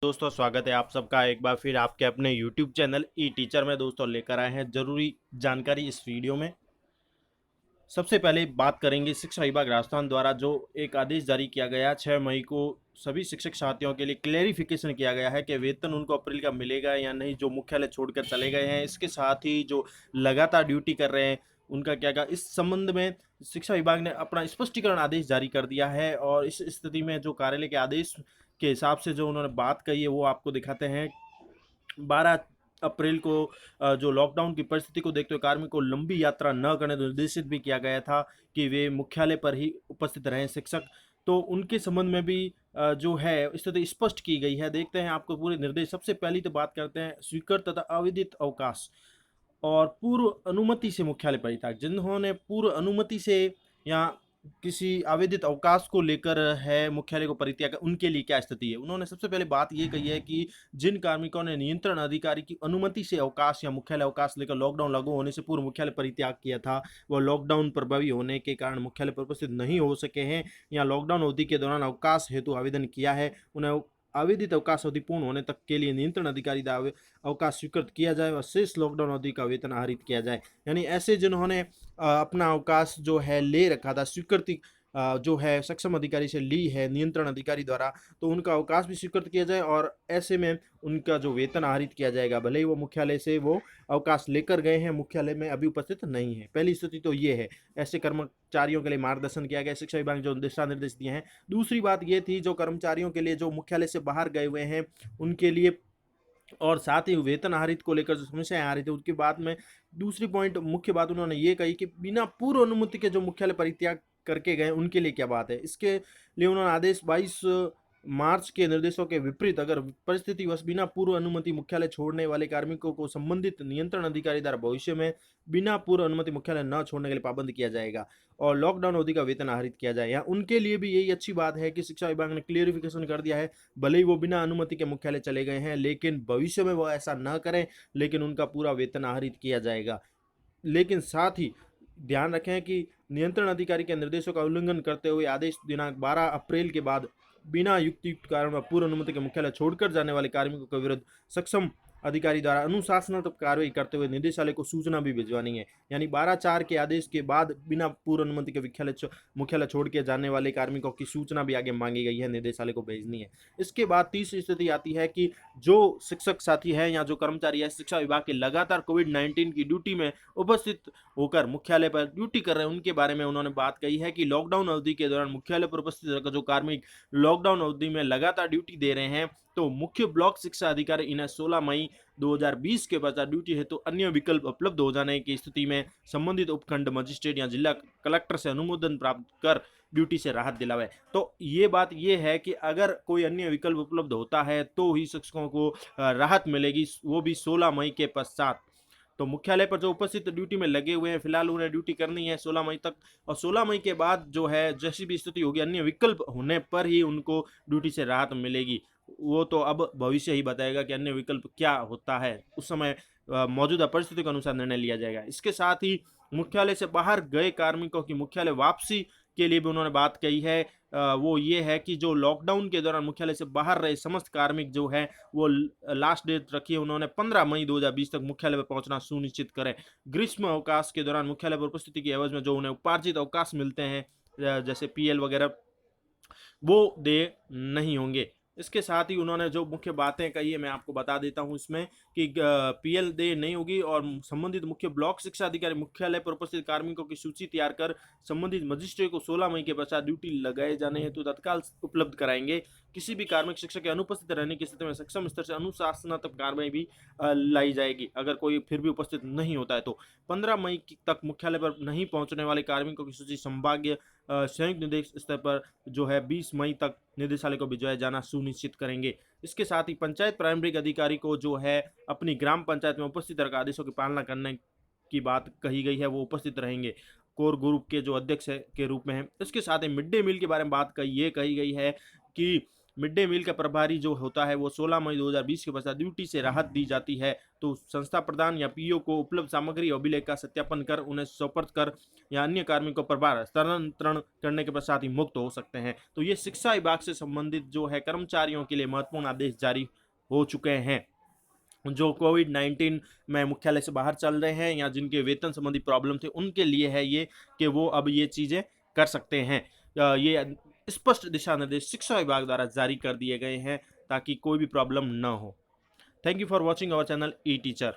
दोस्तों स्वागत है आप सबका एक बार फिर आपके अपने YouTube चैनल ई टीचर में। दोस्तों लेकर आए हैं जरूरी जानकारी इस वीडियो में। सबसे पहले बात करेंगे शिक्षा विभाग राजस्थान द्वारा जो एक आदेश जारी किया गया 6 मई को सभी शिक्षक साथियों के लिए क्लेरिफिकेशन किया गया है कि वेतन उनको अप्रैल का मिलेगा या नहीं, जो मुख्यालय छोड़कर चले गए हैं। इसके साथ ही जो लगातार ड्यूटी कर रहे हैं उनका क्या इस संबंध में शिक्षा विभाग ने अपना स्पष्टीकरण आदेश जारी कर दिया है। और इस स्थिति में जो कार्यालय के आदेश के हिसाब से जो उन्होंने बात कही है वो आपको दिखाते हैं। 12 अप्रैल को जो लॉकडाउन की परिस्थिति को देखते हुए कार्मिक को लंबी यात्रा न करने निर्देशित भी किया गया था कि वे मुख्यालय पर ही उपस्थित रहें शिक्षक। तो उनके संबंध में भी जो है स्थिति स्पष्ट की गई है। देखते हैं आपको पूरे निर्देश। सबसे पहली तो बात करते हैं स्वीकृत तथा अविदित अवकाश और पूर्व अनुमति से मुख्यालय परित्याग। जिन्होंने पूर्व अनुमति से या किसी आवेदित अवकाश को लेकर है मुख्यालय को परित्याग, उनके लिए क्या स्थिति है। उन्होंने सबसे पहले बात ये कही है कि जिन कार्मिकों ने नियंत्रण अधिकारी की अनुमति से अवकाश या मुख्यालय अवकाश लेकर लॉकडाउन लागू होने से पूर्व मुख्यालय परित्याग किया था, वह लॉकडाउन प्रभावी होने के कारण मुख्यालय पर उपस्थित नहीं हो सके हैं या लॉकडाउन अवधि के दौरान अवकाश हेतु आवेदन किया है, उन्हें आवेदित अवकाश अवधि पूर्ण होने तक के लिए नियंत्रण अधिकारी द्वारा अवकाश स्वीकृत किया जाए और शेष लॉकडाउन अवधि का वेतन आहरित किया जाए। यानी ऐसे जिन्होंने अपना अवकाश जो है ले रखा था, स्वीकृति जो है सक्षम अधिकारी से ली है नियंत्रण अधिकारी द्वारा, तो उनका अवकाश भी स्वीकृत किया जाए और ऐसे में उनका जो वेतन आहरित किया जाएगा, भले ही वो मुख्यालय से वो अवकाश लेकर गए हैं, मुख्यालय में अभी उपस्थित नहीं है। पहली स्थिति तो ये है। ऐसे कर्मचारियों के लिए मार्गदर्शन किया गया, शिक्षा विभाग ने जो दिशा निर्देश दिए हैं। दूसरी बात ये थी जो कर्मचारियों के लिए जो मुख्यालय से बाहर गए हुए हैं उनके लिए और साथ ही वेतन आहरित को लेकर जो समस्याएं आ रही थी उसके बाद में दूसरी पॉइंट मुख्य बात उन्होंने ये कही कि बिना पूर्व अनुमति के जो मुख्यालय परित्याग करके गए उनके लिए क्या बात है। इसके लिए उन्होंने आदेश 22 मार्च के निर्देशों के विपरीत अगर परिस्थिति वश बिना पूर्व अनुमति मुख्यालय छोड़ने वाले कार्मिकों को संबंधित नियंत्रण अधिकारी द्वारा भविष्य में बिना पूर्व अनुमति मुख्यालय न छोड़ने के लिए पाबंद किया जाएगा और लॉकडाउन अवधि का वेतन आहरित किया जाए। यहाँ उनके लिए भी यही अच्छी बात है कि शिक्षा विभाग ने क्लियरिफिकेशन कर दिया है, भले ही वो बिना अनुमति के मुख्यालय चले गए हैं लेकिन भविष्य में वो ऐसा न करें, लेकिन उनका पूरा वेतन आहरित किया जाएगा। लेकिन साथ ही ध्यान रखें कि नियंत्रण अधिकारी के निर्देशों का उल्लंघन करते हुए आदेश दिनांक 12 अप्रैल के बाद बिना युक्तियुक्त कारण व पूर्व अनुमति के मुख्यालय छोड़कर जाने वाले कार्मिकों के विरुद्ध सक्षम अधिकारी द्वारा अनुशासनात्मक कार्रवाई करते हुए निदेशालय को सूचना भी भिजवानी है। यानी 12/4 के आदेश के बाद बिना पूर्व अनुमति के मुख्यालय छोड़ के जाने वाले कार्मिकों की सूचना भी आगे मांगी गई है, निदेशालय को भेजनी है। इसके बाद तीसरी स्थिति आती है कि जो शिक्षक साथी है या जो कर्मचारी है शिक्षा विभाग के लगातार कोविड-19 की ड्यूटी में उपस्थित होकर मुख्यालय पर ड्यूटी कर रहे हैं, उनके बारे में उन्होंने बात कही है कि लॉकडाउन अवधि के दौरान मुख्यालय पर उपस्थित रहकर जो कार्मिक लॉकडाउन अवधि में लगातार ड्यूटी दे रहे हैं, तो मुख्य ब्लॉक शिक्षा अधिकारी इन्हें 16 मई 2020 के पश्चात ड्यूटी हेतु अन्य विकल्प उपलब्ध हो जाने की स्थिति में संबंधित उपखंड मजिस्ट्रेट या जिला कलेक्टर से अनुमोदन प्राप्त कर ड्यूटी से राहत दिलावे। तो ये बात ये है कि अगर कोई अन्य विकल्प उपलब्ध होता है तो ही शिक्षकों को राहत मिलेगी, वो भी 16 मई के पश्चात। तो मुख्यालय पर जो उपस्थित ड्यूटी में लगे हुए हैं फिलहाल उन्हें ड्यूटी करनी है 16 मई तक, और 16 मई के बाद जो है जैसी भी स्थिति होगी अन्य विकल्प होने पर ही उनको ड्यूटी से राहत मिलेगी। वो तो अब भविष्य ही बताएगा कि अन्य विकल्प क्या होता है, उस समय मौजूदा परिस्थिति के अनुसार निर्णय लिया जाएगा। इसके साथ ही मुख्यालय से बाहर गए कार्मिकों की मुख्यालय वापसी के लिए भी उन्होंने बात कही है। वो ये है कि जो लॉकडाउन के दौरान मुख्यालय से बाहर रहे समस्त कार्मिक जो है वो लास्ट डेट रखी है उन्होंने 15 मई 2020 तक मुख्यालय पर पहुंचना सुनिश्चित करें। ग्रीष्म अवकाश के दौरान मुख्यालय पर उपस्थिति की एवज में जो उन्हें उपार्जित अवकाश मिलते हैं जैसे पीएल वगैरह, वो दे नहीं होंगे। इसके साथ ही उन्होंने जो मुख्य बातें कही है मैं आपको बता देता हूं इसमें कि पीएल दे नहीं होगी और संबंधित मुख्य ब्लॉक शिक्षा अधिकारी मुख्यालय पर उपस्थित कार्मिकों की सूची तैयार कर संबंधित मजिस्ट्रेट को 16 मई के पश्चात ड्यूटी लगाए जाने हेतु तत्काल उपलब्ध कराएंगे। किसी भी कार्मिक शिक्षक के अनुपस्थित रहने की स्थिति में सक्षम स्तर से अनुशासनात्मक कार्रवाई भी लाई जाएगी अगर कोई फिर भी उपस्थित नहीं होता है तो। 15 मई तक मुख्यालय पर नहीं पहुंचने वाले कार्मिकों की सूची संभागीय संयुक्त निदेश स्तर पर जो है 20 मई तक निदेशालय को भिजवाया जाना सुनिश्चित करेंगे। इसके साथ ही पंचायत प्रारंभिक अधिकारी को जो है अपनी ग्राम पंचायत में उपस्थित रहकर आदेशों की पालना करने की बात कही गई है, वो उपस्थित रहेंगे कोर ग्रुप के जो अध्यक्ष के रूप में है। इसके साथ ही मिड डे मील के बारे में बात कही गई है कि मिड डे मील का प्रभारी जो होता है वो 16 मई 2020 के पश्चात ड्यूटी से राहत दी जाती है, तो संस्था प्रधान या पीओ को उपलब्ध सामग्री और अभिलेख का सत्यापन कर उन्हें सुपर्द कर या अन्य कार्मिकों को प्रभार हस्तांतरण करने के पश्चात ही मुक्त हो सकते हैं। तो ये शिक्षा विभाग से संबंधित जो है कर्मचारियों के लिए महत्वपूर्ण आदेश जारी हो चुके हैं, जो कोविड-19 में मुख्यालय से बाहर चल रहे हैं या जिनके वेतन संबंधी प्रॉब्लम थे उनके लिए है ये, कि वो अब ये चीज़ें कर सकते हैं। ये स्पष्ट दिशा निर्देश शिक्षा विभाग द्वारा जारी कर दिए गए हैं ताकि कोई भी प्रॉब्लम ना हो। Thank you for watching our channel E teacher.